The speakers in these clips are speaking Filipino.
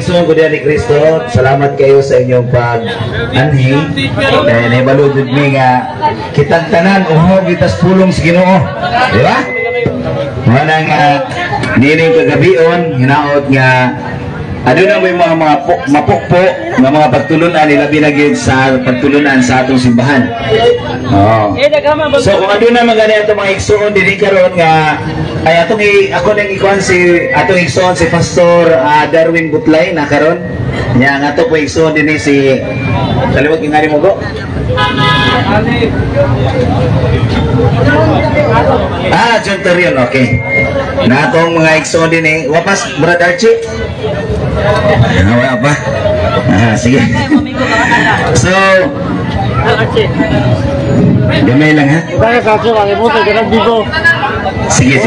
igsoon ko diyan ni Kristo. Salamat kayo sa inyong pag-anhi. Kaya naibalod mi nga kitang tanan uhog itas pulong sa Ginoo. Di ba? Wala nga nining kagabion hinaot nga ano na may mga mapukpo ng mga pagtulunan nila binagid sa pagtulunan sa atong simbahan. Oh. So kung ano na magani atong mga igsoon dili karon nga ay atong ako nang ikuan si atong igsoon si Pastor Darwin Butlay na karon. Nya nga ato po igsoon dinhi si kaliwat ingani mo go. John Torion, okay. Na atong mga igsoon dinhi wapas Brad Archie. Wala pa. Sige. So, gamay lang ha. Sige.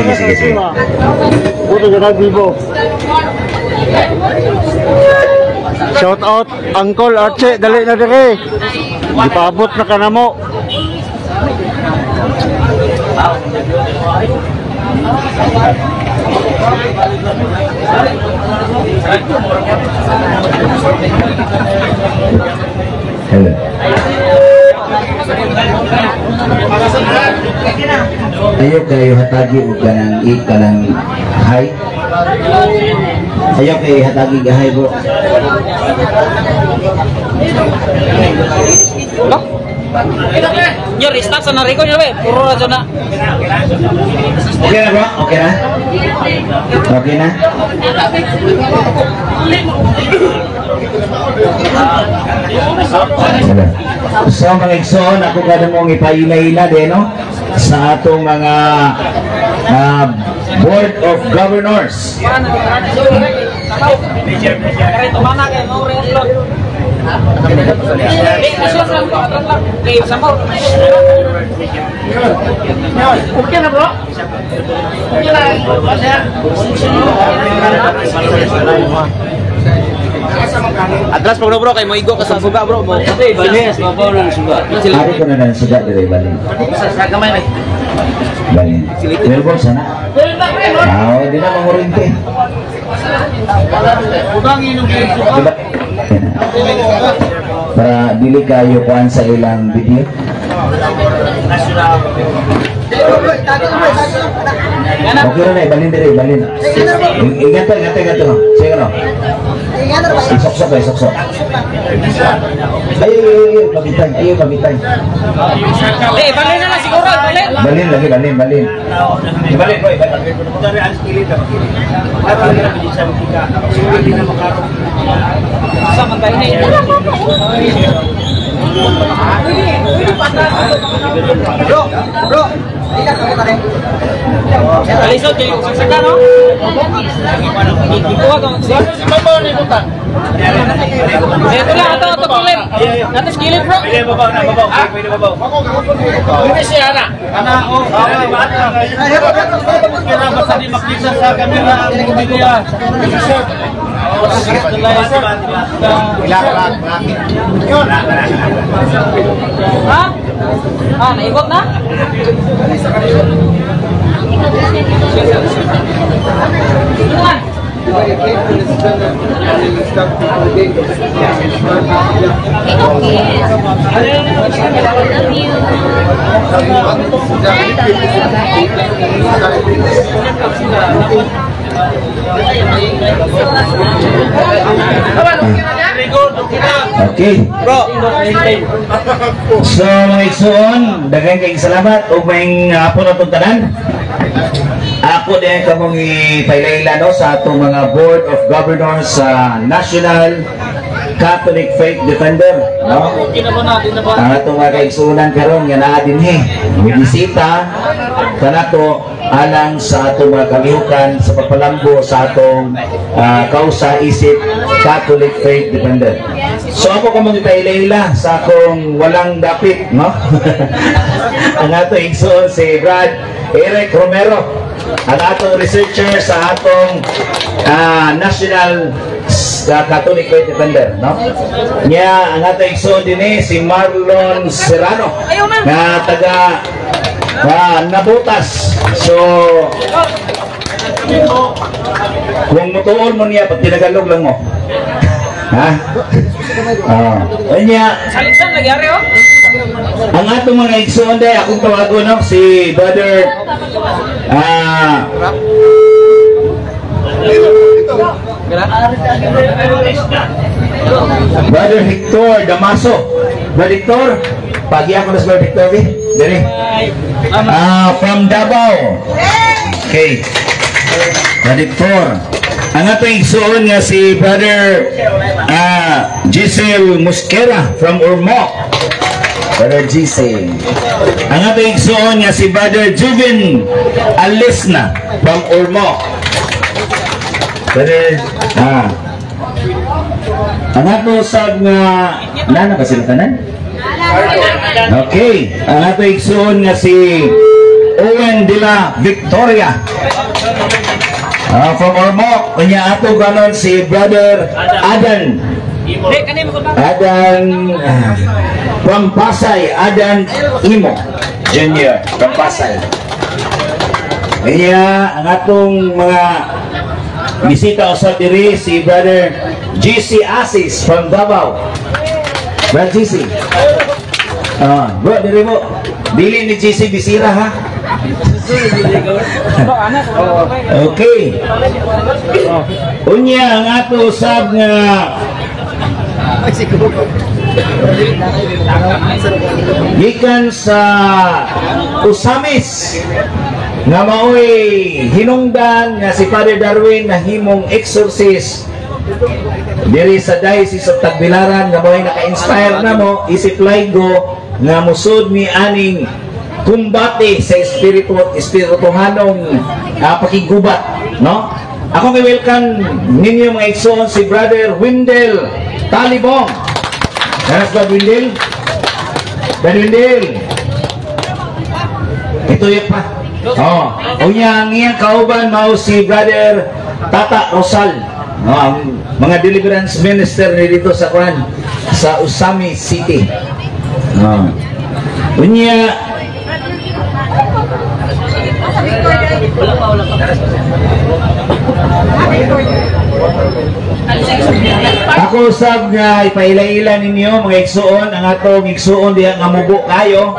Shout out Uncle Archie, dali na dire. Ipaabot na ka na mo. Hello. Ayo kayo hatagi og kanang ikalang hay. Ayo kayo hatagi gahay bro. Yo restart sa nariko nyo be, puro na na. Okay na bro? Okay na? Okay na? So mga igsoon, ako kada mong ipaila-ila din no? Sa atong mga Board of Governors. Okay na bro? Atlas pa bro, kay mo igo ka sa suga bro. Balis, mabaw na suga. Ari ko na ng suga dire balin. Sa kamay na. Balin. Welcome sana. Di na mangurinte. Diba? Para dili kayo kuan sa ilang video. Okay na balin dire, balin. Ingat to. Sige no. Sok. Ayo, pabitay. Balin na lang siguro, balin. Balin lagi. Balin, boy. Sama tayo na yun. Bro. Alisod kayo sagsaka no? Ikuha kang siya. Babaw na ito ta. Ito lang ito kulit. Natin skillet bro. Pwede babaw. Pwede siya na. Oh. Kira basta di makita sa kamera ang video. Naikot na? Okay. Bro. So mga igsoon, daghang kayong salamat ug maayong hapon atong tanan. Ako din kamong ipailayla no sa atong mga Board of Governors sa National Catholic Faith Defender, no? Ang atong mga kaigsuunan karon nga naa dinhi. May bisita kanato alang sa atong mga kalihukan sa pagpalambo sa atong kausa isip Catholic Faith Defender. So ako kamong ipailayla sa akong walang dapit, no? Ang atong igsuon si Brad Eric Romero, ang atong researcher sa atong National Catholic Faith Defender, no? Nya ang atong igsoon dinhi si Marlon Serrano na taga nabutas. So, kung mutuon mo niya, pag tinagalog lang mo. Ha? Kanya, Salitan, nagyari oh. ang atong mga igsoon day, akong tawago, no? Si Brother, Brother Hector Damaso. Brother Hector, pagi ako na sa Brother Hector, Dere. From Davao. Okay. Brother Hector. Ang atong igsoon nga si Brother Giselle Mosquera from Ormoc. Brother Giselle. Ang atong igsoon nga si Brother Juvin Alisna from Ormoc. Brother, ang ato sab nga nana ba sila tanan? Okay, ang ato igsoon nga si Owen de la Victoria from Ormoc. Kanya ato ganon si Brother Adan from Pasay. Adan Imo Junior from Pasay. Kanya ang atong mga bisita usab diri si Brother GC Asis from Davao. Brother GC. Bro, diri mo. Dili ni GC bisira ha. Okay. Unya ang ato usab nga gikan sa Usamis nga maoy hinungdan nga si Father Darwin na himong exorcist diri sa Diocese of Tagbilaran nga maoy naka-inspire na mo isip Laigo nga musud mi aning kumbate sa espirituhanong pakigubat, no? Ako may welcome ninyo mga igsoon si Brother Wendell Talibong. Yes, Brother Wendell. Brother Wendell. Ito yung pa. Unya ang iyang kauban mao si Brother Tata Rosal. Ang mga deliverance minister ni dito sa Kwan sa Usami City. Unya ako usab nga ipaila-ila ninyo mga igsuon ang atong igsuon diha nga mubo kayo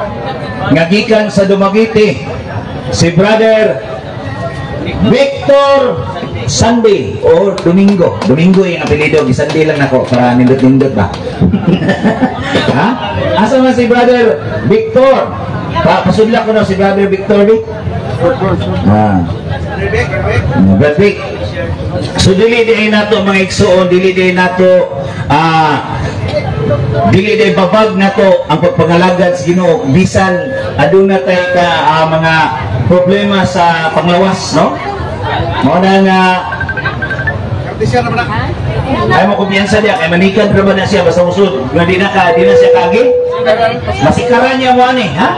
nga gikan sa Dumaguete si Brother Victor Sunday or Domingo yung apelido gi Sunday lang nako para nindot-nindot ba. Ha? Asa man si Brother Victor? Pasudla ko na si Brother Victor di. Brother Vic. So dili di nato mga igsuon, dili di nato dili di babag nato ang pagpangalagad sa Ginoo bisan aduna tay ka mga problema sa panglawas, no? Mao na nga ay mo kumpiyansa diya kay manikad ra ba na siya basta musud nga di na siya kagi masikaran niya mo ani ha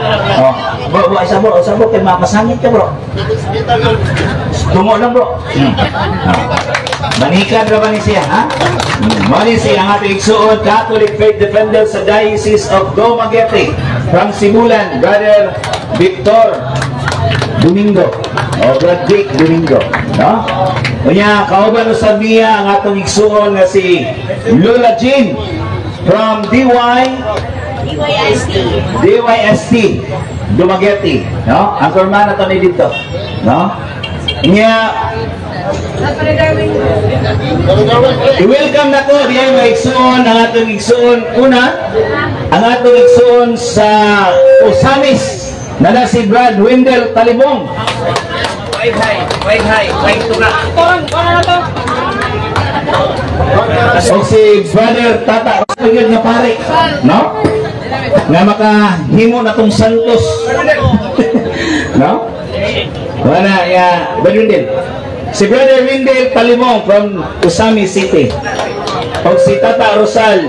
sabot kay mapasangit ka bro tungo lang bro manikad ra ba ni siya ha mo ni siya ang ating igsuon Catholic Faith Defender sa Diocese of Dumaguete from Simulan Brother Victor Domingo Brother Vic Domingo, no? Unya kauban usab niya ang atong igsuon nga si Lola Jean from DYST Dumaguete, no? Ang kurmana to ni dito, no? Unya i-welcome na ko diya mga igsuon ang atong igsuon una ang atong igsuon sa Usamis na si Brad Wendell Talibong. Wait tunga. So si Brother Tata Rosal nga pare, no? Nga makahimo na tong santos. No? Wala ya, Brother Wendell. Si Brother Wendell Talibong from Usami City. O si Tata Rosal.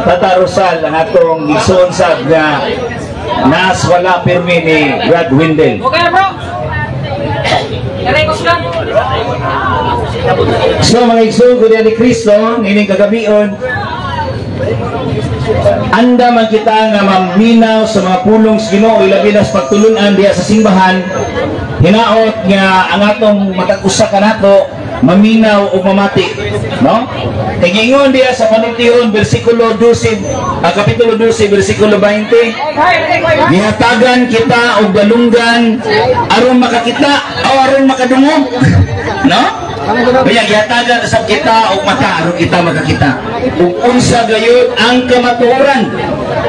Tata Rosal ang atong igsoon sa nas wala pirmi ni Brad Wendell. Okay bro. So mga igsoon ko ni Kristo nining kagabion anda man kita nga maminaw sa mga pulong sa Ginoo ilabi na sa pagtulunan diya sa simbahan, hinaot nga ang atong matag-usa kanato maminaw o mamati, no? Kay gingon diya sa panultihon bersikulo 12, kapitulo 12 bersikulo 20, gihatagan kita og dalunggan aron makakita o aron makadungog, no? Kaya gihatagan sa kita og mata aron kita makakita. Ug unsa gayud ang kamatuoran.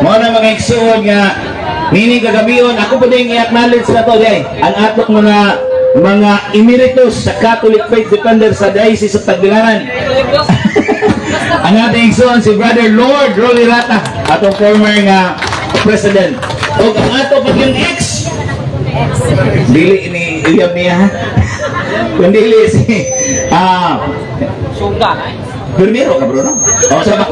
Mao na mga igsuon nga nini kagabion ako pud i-acknowledge na to day ang atok mga emeritus sa Catholic Faith Defender sa Diocese sa Tagbilaran. Ang ating igsoon si Brother Lord Rolly Rata, atong former nga president. O ang ato pag yung ex, dili ni Iliam niya ha? Kung dili si Primero ka bro, no? O sa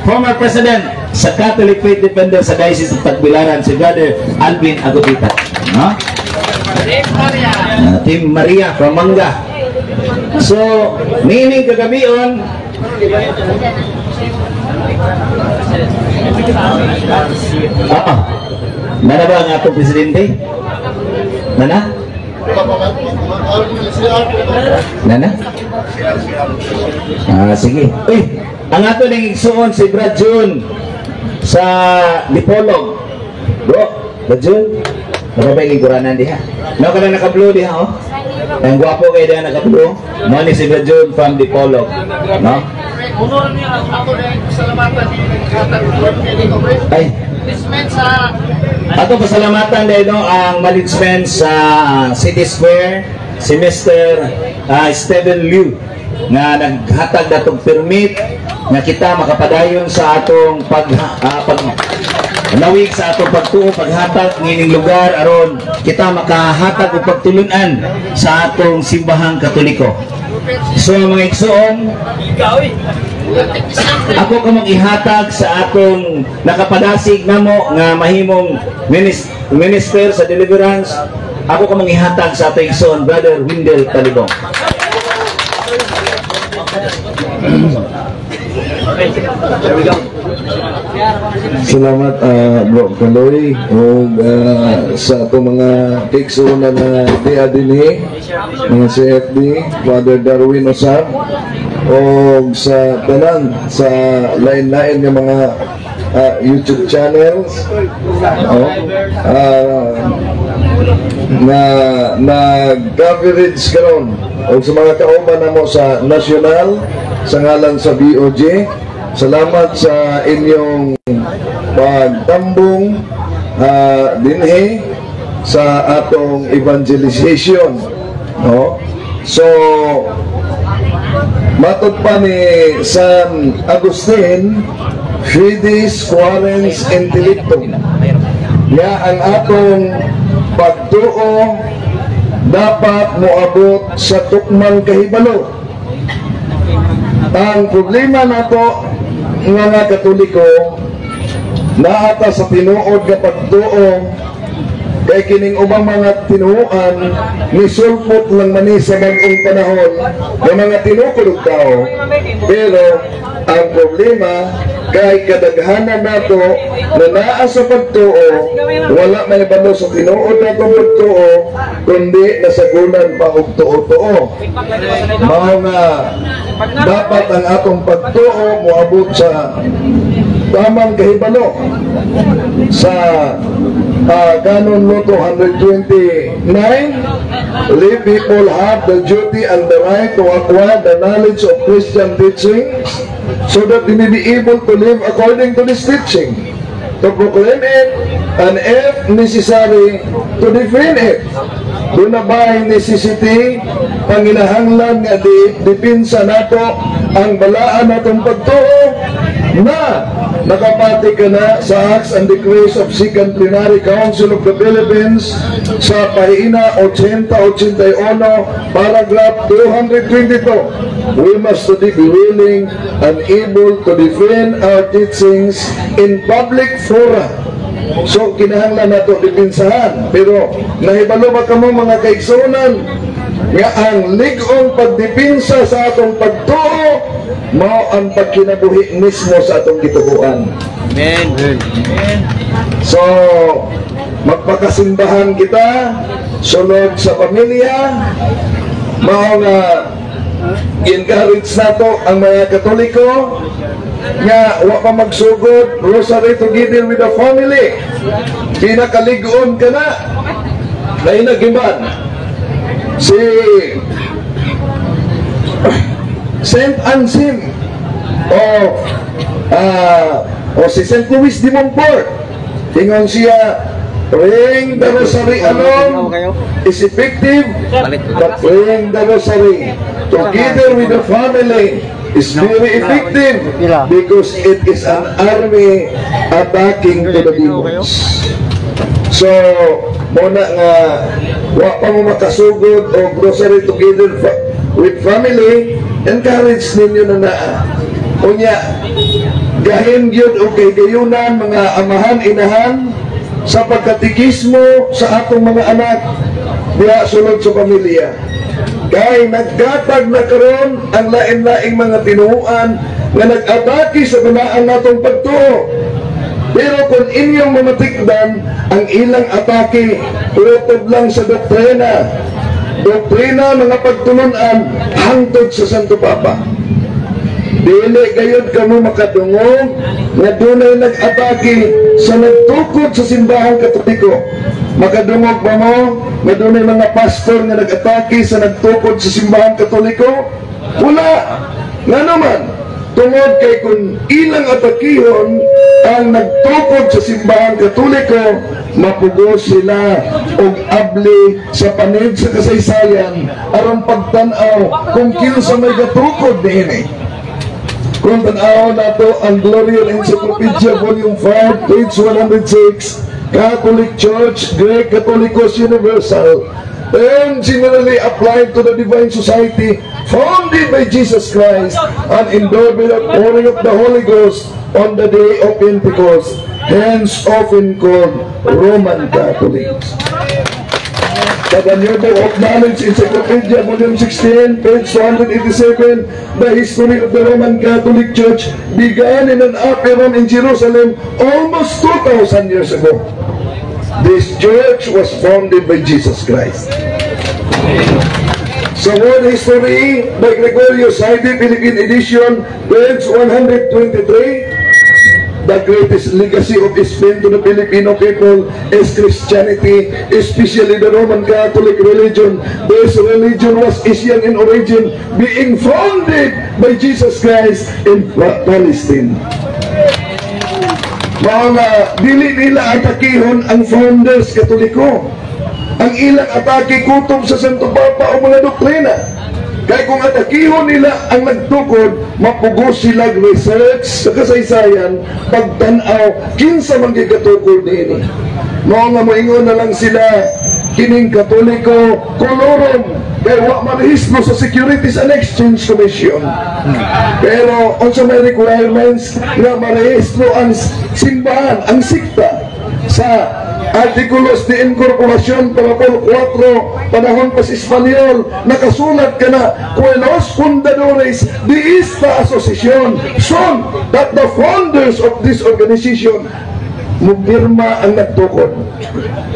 former president sa Catholic Faith Defender sa Diocese sa Tagbilaran, si Brother Alvin Agupita, no? Team Maria from Manga. So, meaning kagabion nana ba ang atong presidente? Nana? Nana? Sige. Uy, ang ato nang igsuon si Brad June sa Dipolog. Bro, Brad June, nakabay lingkuranan diha. No ka na naka-blue diha, oh. Ang gwapo kayo diha naka-blue. Mo ni si Brad June from Dipolog. No? Ay. Ato pasalamatan dahil no, ang management sa City Square, si Mr. Steven Liu nga naghatag natong permit nga kita makapadayon sa atong nawig sa atong pagtuo paghatag ngining lugar aron kita makahatag og pagtulunan sa atong simbahang Katoliko. So mga igsoon, ako ka mag-ihatag sa atong nakapadasig namo nga mahimong minister sa deliverance. Ako ka mag-ihatag sa atong igsoon, Brother Windel Talibong. Salamat Bro Kaloy ug sa ato mga tigsuna na diadini mga CFD Father Darwin Osar ug sa tanan sa lain-lain nga mga YouTube channels na nag-coverage karon ug sa mga kauban namo sa nasyonal sa ngalan sa BOJ. Salamat sa inyong pagtambong dinhi sa atong evangelization, no? So matud pa ni San Agustin, Fides Quaerens Intellectum, nga ang atong pagtuo dapat moabot sa tukmang kahibalo. Ang problema nato mga Katoliko naata sa tinuod nga pagtuo kay kining ubang mga tinuoan nisulpot lang mani sa bagong panahon ng mga tinukulog tao, pero ang problema kay kadaghanan nato na naa sa pagtuo wala may balo sa tinuod na itong pagtuo kundi nasagunan pa og tuo-tuo. Mao nga dapat ang atong pagtuo moabot sa tamang kahibalo sa Canon Law 229. Lay people have the duty and the right to acquire the knowledge of Christian teaching so that they may be able to live according to this teaching, to proclaim it, and if necessary, to defend it. Doon na ba ang necessity, panginahanglan nga dipinsa nato ang balaan natong pagtuo na nakapati ka na sa Acts and Decrees of Second Plenary Council of the Philippines sa pahina 80-81 paragraph 222. We must be willing and able to defend our teachings in public fora. So kinahanglan nato dipinsahan, pero nahibalo ba kamo mga kaigsunan nga ang ligong pagdipinsa sa atong pagtuo mao ang pagkinabuhi mismo sa atong gitubuan. Amen. So, magpakasimbahan kita, sunod sa pamilya, mao nga encourage nato ang mga Katoliko nga wa pa magsugod rosary together with the family. Pinakaligon ka na dahil nagiman si Saint Anselm o si Saint Louis de Montfort. Tingon siya, praying the rosary alone is effective, but praying the rosary together with the family is very effective because it is an army attacking to the demons. So, muna nga, wa pa mo makasugod o rosary together with family, encourage ninyo na naa. Unya, gahin gyud o kay gayunan mga amahan, inahan, sa pagkatikismo sa atong mga anak diha sulod sa pamilya. Kay naggatag na karon ang lain-laing mga tinuuan nga nag-atake sa banaan natong pagtuo. Pero kung inyong mamatikdan ang ilang atake, tuloy lang sa doktrina mga pagtulunan hangtod sa Santo Papa. Dili gayud kamo makadungog nga dunay nag-atake sa nagtukod sa simbahang Katoliko. Makadungog ba mo nga dunay mga pastor nga nag-atake sa nagtukod sa simbahang Katoliko? Wala. Nga naman, tungod kay kung ilang atakihon ang nagtukod sa simbahang Katoliko, mapugos sila og abli sa panid sa kasaysayan aron pagtan-aw kung kinsa may gatukod niini. Kung tanaw nato ang Glorial Encyclopedia Volume 5, page 106, Catholic Church, Greek Catholicos Universal, and generally applied to the Divine Society, founded by Jesus Christ, and endowed with the pouring of the Holy Ghost on the day of Pentecost, hence often called Roman Catholics. The New Book of Knowledge, Encyclopedia, Volume 16, page 287, the history of the Roman Catholic Church began in an upper room in Jerusalem almost 2,000 years ago. This church was founded by Jesus Christ. So, World History by Gregorio Saidi, Philippine edition, page 123. The greatest legacy of Spain to the Filipino people is Christianity, especially the Roman Catholic religion. This religion was Asian in origin, being founded by Jesus Christ in Palestine. Mga dili nila atakihon ang founders Katoliko. Ang ilang atake kutob sa Santo Papa o mga doktrina. Kaya kung atakihon nila ang nagtukod, mapugos sila research sa kasaysayan, pagtanaw, kinsa man gigatukod nini. Mga nga moingon na lang sila, kining Katoliko, kolorom, kaya wak marehistro sa Securities and Exchange Commission. Pero, unsa may requirements na marehistro ang simbahan, ang sikta, sa Artikulos de Incorporación para por 4 panahon pa sa Espanyol, nakasulat ka na, los fundadores de esta asociación son that the founders of this organization mupirma ang nagtukod.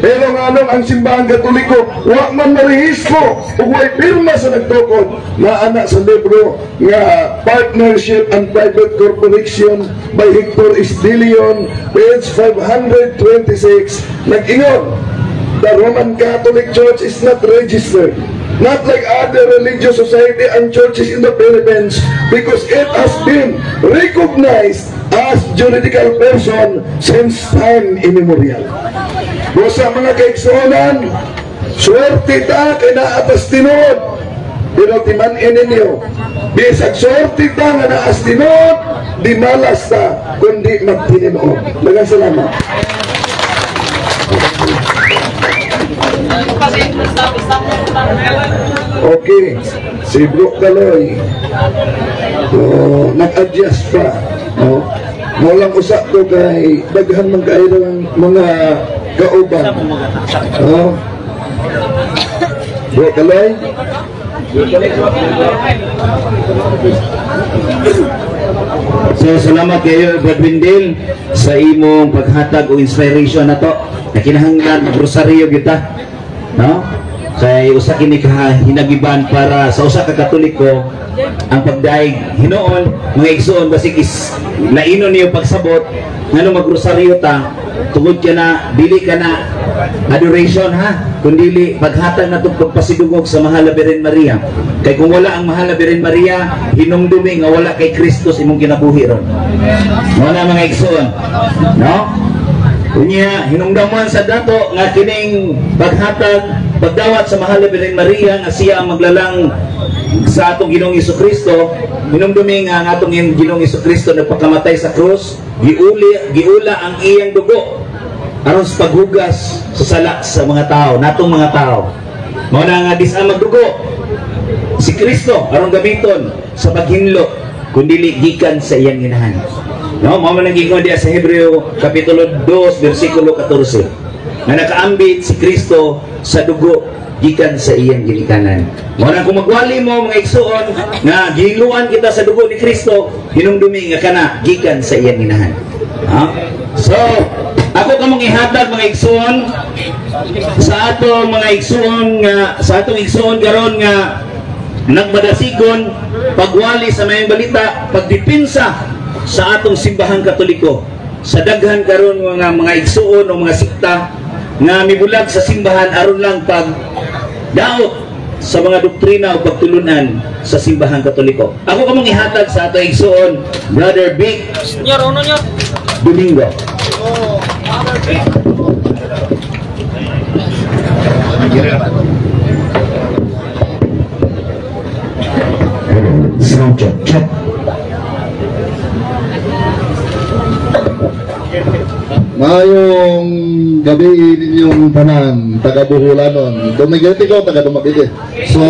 Pero nga nung ang simbahang Katoliko wak man marehistro o way pirma sa nagtukod na anak sa libro nga Partnership and Private Corporation by Hector Esdilion, page 526, nag-ingon, the Roman Catholic Church is not registered, not like other religious society and churches in the Philippines, because it has been recognized as juridical person since time immemorial. Busa mga kaigsunan, swerte ta kay naatas tinod, pero timanin ninyo, bisag swerte ta nga naas tinod, di malas ta kundi magtininood. Daghang salamat. Okay, si Bro Kaloy, nag-adjust pa. Walang usap ko kay daghan man kayo ng mga kauban. Bro Kaloy, So salamat kayo Brad Windel sa imong paghatag o inspiration na to. Nakinahanglan rosaryo kita. No? Kay usa kini ka hinagiban para sa usa ka Katoliko ang pagdaig hinoon mga igsoon basig is lainon niyo pagsabot ngano magrosaryo ta tungod ka na dili ka na adoration ha kundi paghatag na itong pagpasidugog sa Mahal na Birhen Maria. Kay kung wala ang Mahal na Birhen Maria hinumdumi nga wala kay Kristus imong kinabuhi ron. Mga mga igsoon, no? Kunya hinungdaman sa dato nga kining paghatag pagdawat sa Mahal na Birhen Maria nga siya ang maglalang sa atong Ginoong Hesukristo. Hinumdumi nga ang atong Ginoong Hesukristo nagpakamatay sa krus, giula ang iyang dugo aron sa paghugas sa sala sa mga tao, natong mga tao. Mao na nga dis ang magdugo si Kristo aron gamiton sa paghinlo kundi gikan sa iyang inahan. No, mao man naging diya sa Hebreo kapitulo 2 bersikulo 14 nga nakaambit si Kristo sa dugo gikan sa iyang ginikanan. Mao na kung magwali mo mga igsoon nga gihiluan kita sa dugo ni Kristo, hinumdumi nga kana gikan sa iyang inahan. Ha? So, ako kamong ihatag mga igsoon sa atong mga igsoon nga sa atong igsoon karon nga nagmadasigon pagwali sa mayong balita, pagdipinsa sa atong simbahang Katoliko sa daghan karon mga igsoon o mga sikta nga mibulag sa simbahan aron lang pag daot sa mga doktrina o pagtulunan sa simbahang Katoliko. Ako kamong ihatag sa atong igsoon Brother Vic Domingo. Sound check. Mayong gabi ninyong tanan, taga-Buhulanon. Dumigiti ko, taga-Dumagiti. So,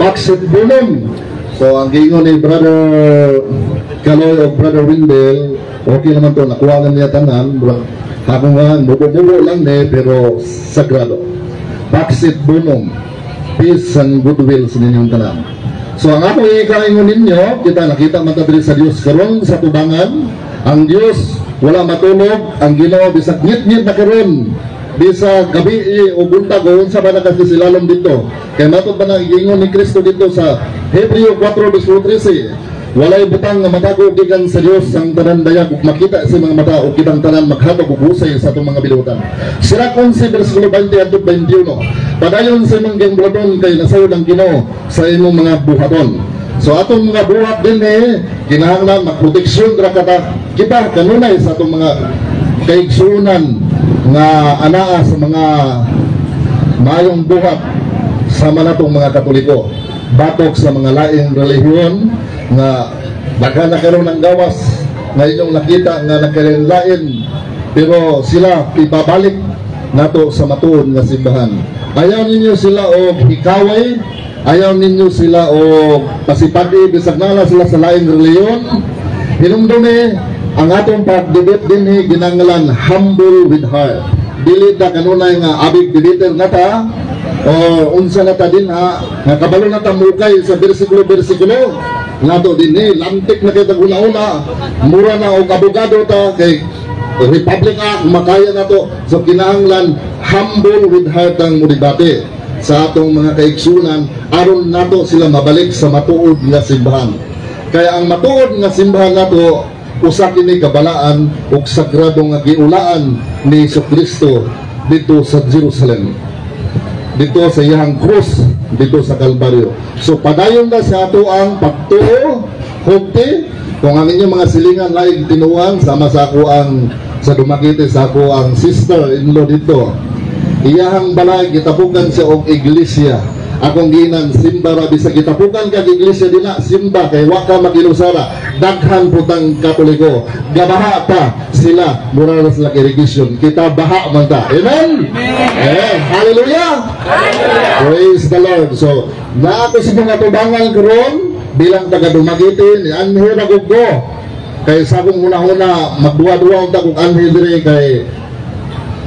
Paksit Bunong. So, ang gingon ni Brother Kaloy o Brother Windel, okay naman to, nakuha na niya tanan. Ako nga, bububulo lang pero sagrado. Paksit Bunong. Peace and goodwill sa ninyong tanan. So, ang ako ikaingon ninyo, kita nakita matadiri sa Diyos karon sa tubangan. Ang Diyos wala matulog, ang Ginoo bisag ngit-ngit na karon bisa gabi o buntag o unsa ba nakasilalom dito kay matod ba nang iingon ni Kristo dito sa Hebreo 4:13 walay butang nga matago gikan sa Dios ang tanan dayag ug makita sa mga mata o kitang tanan maghatag og husay sa atong mga bilutan. Sira 11 bersikulo 20 adto 21 padayon sa imong gingbuhaton kay nasayod ang Ginoo sa imong mga buhaton. So atong mga buhat din kinahanglan magproteksyon ra kita kanunay sa atong mga kaigsuonan nga anaa sa mga mayong buhat sa manatong mga Katoliko batok sa mga laing relihiyon nga baka nakaroon ng gawas nga inyong nakita nga nakarinlain pero sila ibabalik nato sa matuod nga simbahan. Ayaw ninyo sila og hikaway, ayaw ninyo sila o pasipati bisag nala sila sa laing reliyon. Hinumdumi ang atong pagdibit dinhi ginanglan humble with heart. Dili ta kanunay nga abig dibiter nata o unsa nata din nga kabalo nata mukay sa bersikulo nato dinhi lantik na kita una mura na og abogado ta kay Republika makaya nato. So kinahanglan humble with heart ang mudibate sa atong mga kaigsunan aron nato sila mabalik sa matuod nga simbahan. Kaya ang matuod nga simbahan nato usa kini kabalaan ug sagrado nga giulaan ni Jesucristo dito sa Jerusalem, dito sa iyang krus, dito sa Kalbaryo. So padayon na sa ato ang pagtuo hugti kung ang inyong mga silingan laig tinuan sama sa ako ang sa Dumaguete sa ako ang sister-in-law dito. Iyahang balay gitapukan siya og iglesia. Akong ginan simba ra bisag gitapukan kag iglesia dina simba kay wa ka makilusara. Daghan putang Katoliko. Gabaha ta sila mura na sila irrigation. Kita baha man ta. Amen. Hallelujah. Praise the Lord. So na ako sa mga tubangan karon bilang taga Dumaguete ni Anhel Agugdo. Kay sabong una-una magduwa-duwa unta kung anhel dire kay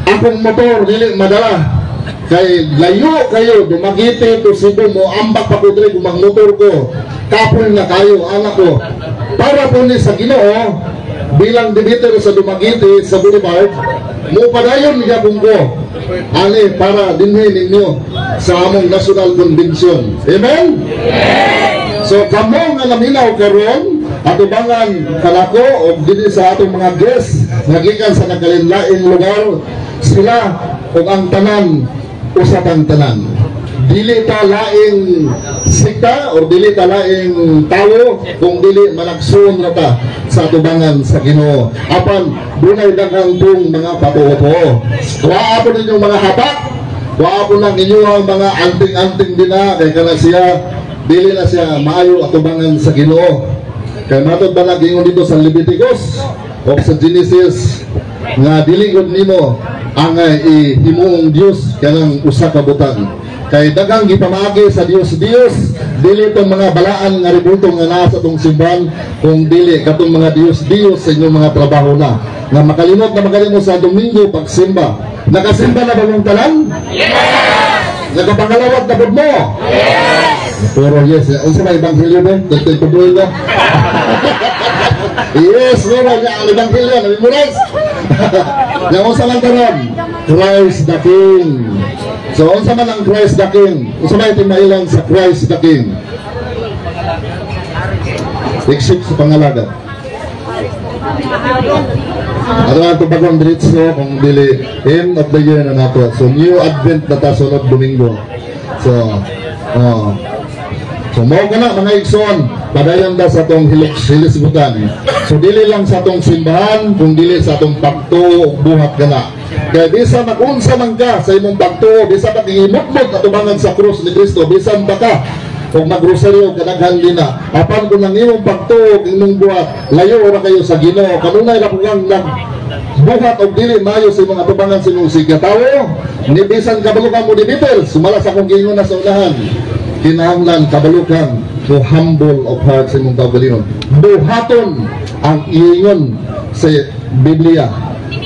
akong motor dili madala Kay layo kayo, dumagiti to Cebu mo, ambak pa ko dre gumagmotor ko. Kapon na kayo, anak ko. Para po ni sa Ginoo, bilang debater sa Dumaguete sa Boulevard, mo padayon niya ko. Ani para dinhi ninyo sa among National Convention. Amen? So kamo nga naminaw karon atubangan kanako o dili sa atong mga guests nagikan sa nagkalinlaing lugar, sila ug ang tanan usa tang tanan. Dili ta laing sikta o dili ta laing tawo kung dili managsuon na ta sa atubangan sa Ginoo. Apan dunay daghang tung mga patuo. Waa po ninyong mga hatak, waa po ng inyong mga anting-anting dina kay kana siya dili na siya maayo atubangan sa Ginoo. Kay matod ba nagingon dito sa Leviticus o sa Genesis nga dili gud nimo ang himuong Dios kanang usa ka butang. Kay dagang gipamaagi sa Dios dili tong mga balaan nga ribulto nga naa sa tong simbahan kung dili katong mga Dios sa inyong mga trabaho na nga makalimot sa Domingo pagsimba. Nakasimba na ba mong tanan? Yes! Nakapangalawat na pud mo? Yes! Pero yes, unsa may ebanghelyo ba? Dagdag tuloy na. Yes, meron nga ang ebanghelyo na memorize. Yang unsa man karon? Christ the King. So, unsa man ang Christ the King? Unsa may timailan sa Christ the King? Except sa pangalaga. Ano ang tubagong diretso kung dili end of the year na nato. So, new Advent na ta sunod Domingo. So, mao kana mga igsoon, padayon da sa tong hilisbutan. So dili lang sa tong simbahan, kung dili sa tong pagtuo buhat kana. Kaya bisa magunsa man ka sa imong pagtuo, bisa ka gihimutmot atubangan sa krus ni Kristo, bisan pa ka kung magrosaryo kadaghan din na. Apan kung ang imong pagtuo imong buhat, layo ra kayo sa Ginoo. Kanunay ra kung buhat og dili maayo sa imong atubangan sa imong sigatawo, ni bisan kabalukan mo di Beatles, sumala sa kong gingon na sa unahan. Kinahanglan kabalukan to humble of heart sa imong kaugalingon. Buhaton ang iingon sa Biblia.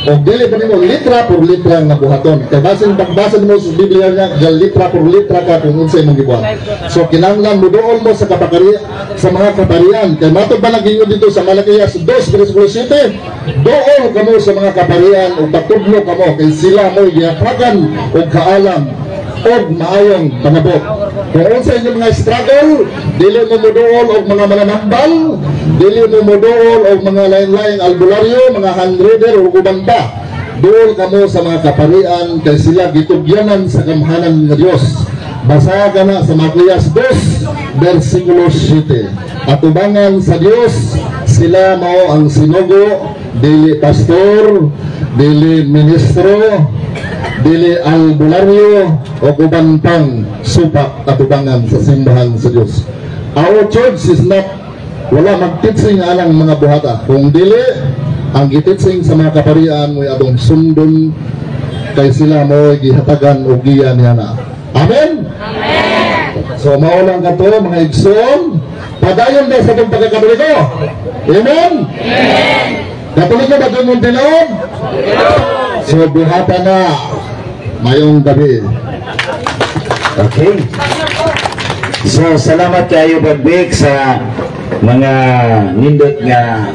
O dili pa nimo litra por litra nga buhaton. Kay basin pagbasa mo sa Biblia niya, litra por litra ka kung unsa imong gibuhat. So kinahanglan muduol mo sa kapakarian, sa mga kaparian. Kay matud ba nagingon dito sa Malakias 2:7, dool kamo sa mga kaparian ug patudlo kamo kay sila mo gihapagan og kaalam og maayong panabot. Kung unsa inyong mga struggle, dili mo moduol og mga mananambal, dili mo moduol og mga lain-laing albularyo, mga handreader o uban pa. Dool kamo sa mga kaparian kay sila gitugyanan sa kamhanan nga Dios. Basa ka na sa Malakias 2:7. Atubangan sa Dios, sila mao ang sinugo, dili pastor, dili ministro, dili albularyo o uban pang supak atubangan sa simbahan sa Dios. Our church is not, wala magtitsing alang mga buhata. Kung dili, ang gititsing sa mga kaparian mo atong sundon kay sila mo gihatagan o giyan niya na. Amen? Amen! So maulang ka to mga igsoon, padayon ba sa itong pagkakatoliko? Amen? Amen! Katoliko ba itong muntinod? So buhata na mayong gabi. Okay. So, salamat kayo Bagbik sa mga nindot nga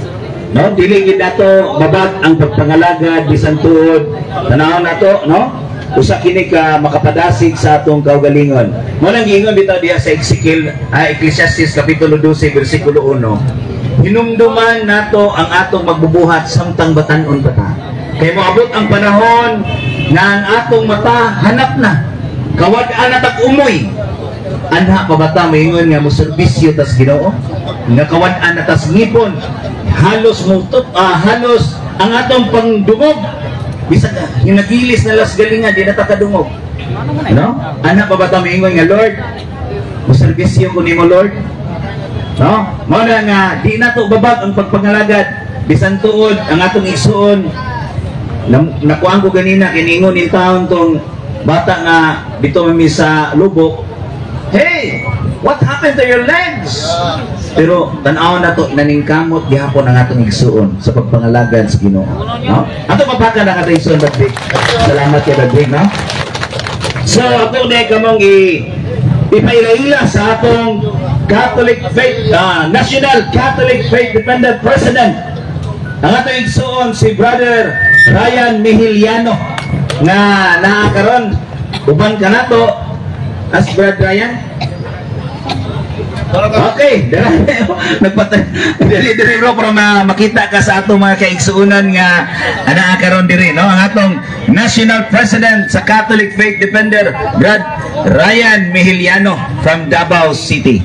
no, dili gid nato babag ang pagpangalagad bisan tuod. Tanawon nato, no? Usa kini ka makapadasig sa atong kaugalingon. Mo nang giingon bitaw diha sa Ecclesiastes kapitulo 12 bersikulo 1. Hinumduman nato ang atong magbubuhat samtang batan-on pa ta. Kay moabot ang panahon nga ang atong mata hanap na. Kawad-an at umoy. Anha pa bata maingon nga mo serbisyo tas Ginoo. Nga kawad-an at ngipon. Halos halos ang atong pangdungog. Bisag hinagilis na las galinga di na ta kadungog. No? Anha pa bata maingon nga Lord, mo serbisyo ko nimo Lord. No? Mao na nga di nato babag ang pagpangalagad bisan tuod ang atong igsuon. Nakuhaan ko ganina, kiningon in taon tong bata nga dito mami sa lubok. Hey! What happened to your legs? Pero tanaw na to, naningkamot gihapon ang atong igsuon sa pagpangalagad sa Ginoo. No? Ato mapaka na atong igsuon, Bagbik. Salamat kay Bagbik, no? So ako na kamong ipaila sa atong Catholic Faith, National Catholic Faith Defender President. Ang atong igsuon si Brother Ryan Mihiliano nga nakakaroon uban ka na to as Brother Ryan. Okay, dali bro para makita ka sa atong mga kaigsuunan nga nakakaroon diri, no? Ang atong National President sa Catholic Faith Defender, Brad Ryan Mihiliano from Davao City.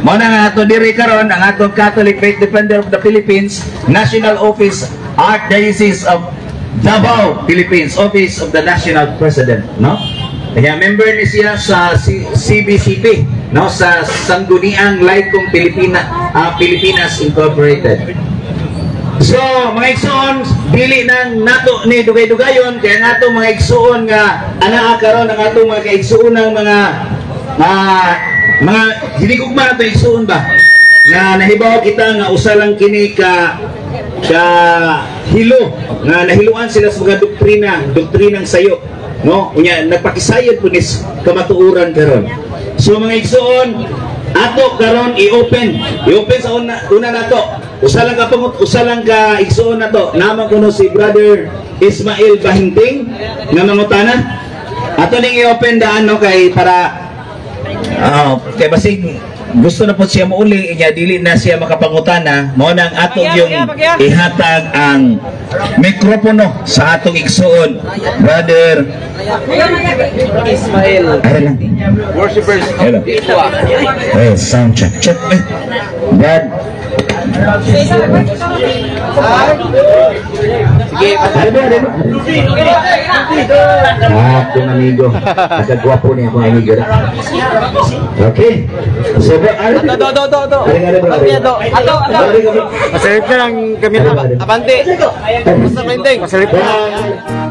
Mao na nga ato diri karon ang atong Catholic Faith Defender of the Philippines, National Office, Archdiocese of Davao, Philippines, Office of the National President, no? Kaya member ni siya sa CBCP, no, sa Sangguniang Laikong Pilipinas Incorporated. So, mga igsoon, dili nang nato ni dugay-dugayon, kaya nato mga igsoon nga ana karon ang atong mga kaigsuonang mga hinigugma nato igsoon ba nga nahibaw kita nga usa lang kini ka hilo nga nahiluan sila sa mga doktrinang sayo, no, unya nagpakisayod po nis kamatuuran karon. So mga igsoon, ato karon i-open sa una nato. Usa lang ka igsoon nato. Naman kuno si Brother Ismael Bahingting nga mangutana. Ato ning i-open daan, no, kay para kay basig gusto na po siya mauli, inya dili na siya makapangutana, mo nang atong yung ihatag ang mikropono sa atong igsuon, Brother Ismael. Worshippers of Itwa. Sound check. Brad. Sige, akong amigo. Nagagwapo niya akong amigo. Okay. So, Masalit na lang kami na. Abante. Masalit na lang.